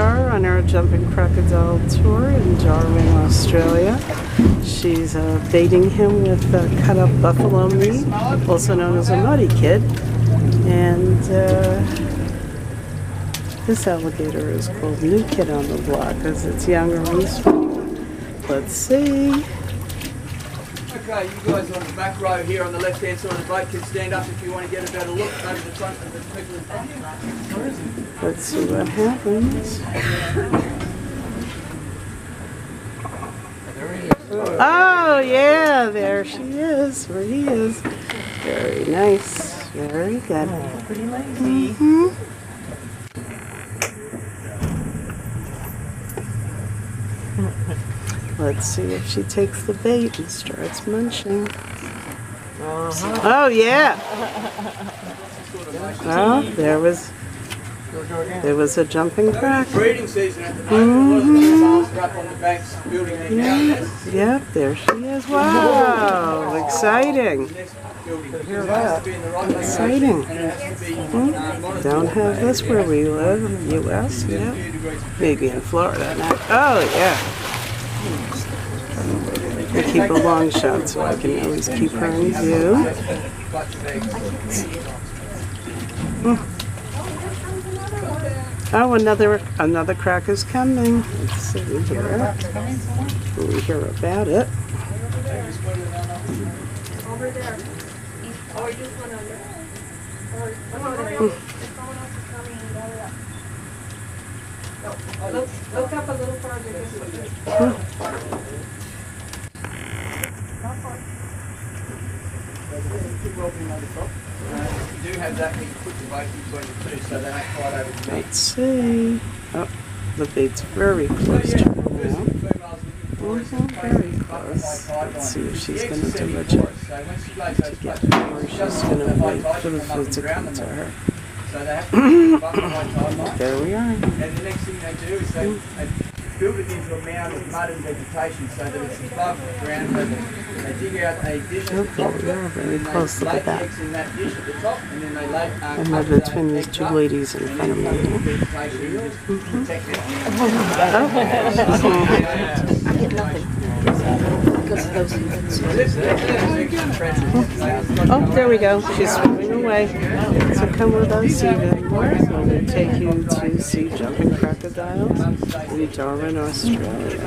her on our jumping crocodile tour in Darwin, Australia. She's baiting him with cut-up buffalo meat, also known as a nutty kid. And this alligator is called New Kid on the Block because it's younger and stronger. Let's see. Okay, you guys on the back row here on the left-hand side of the boat can stand up if you want to get a better look over the front of the people in front of you. Where is it? Let's see what happens. Oh, yeah, there she is, or he is. Very nice. Very good. Pretty lazy. Let's see if she takes the bait and starts munching. Oh, yeah. Oh, there was a jumping croc. Breeding season at the moment. A lot of the farms are up on the banks building their nests. Yep, there she is. Wow, exciting. Exciting. Don't have this where we live in the U.S. Yeah. Maybe in Florida now. Oh, yeah. I keep a long shot so I can always keep her in view. Oh, another croc is coming. Let's see here. We hear about it. Over there. Or just one under. Or someone else is coming. Look up a little further. You do have that, you can put the bait between the two so they don't fight over the meat. Let's see. Oh, the bait's very close to her now. Very close. Let's see if she's going to do it to get her, or she's going to wait for the food to come to her. There we are. And the next thing they do is they build it into a mound of mud and vegetation so that it's above ground level. They dig out a dish at the top, We are very close. Look at that. eggs in that dish at the top, and then they lay. I'm right between these two ladies in front of me. Oh, there we go. She's swimming away. So come with us even more. So we'll take you to see jumping crocodiles in Darwin, Australia.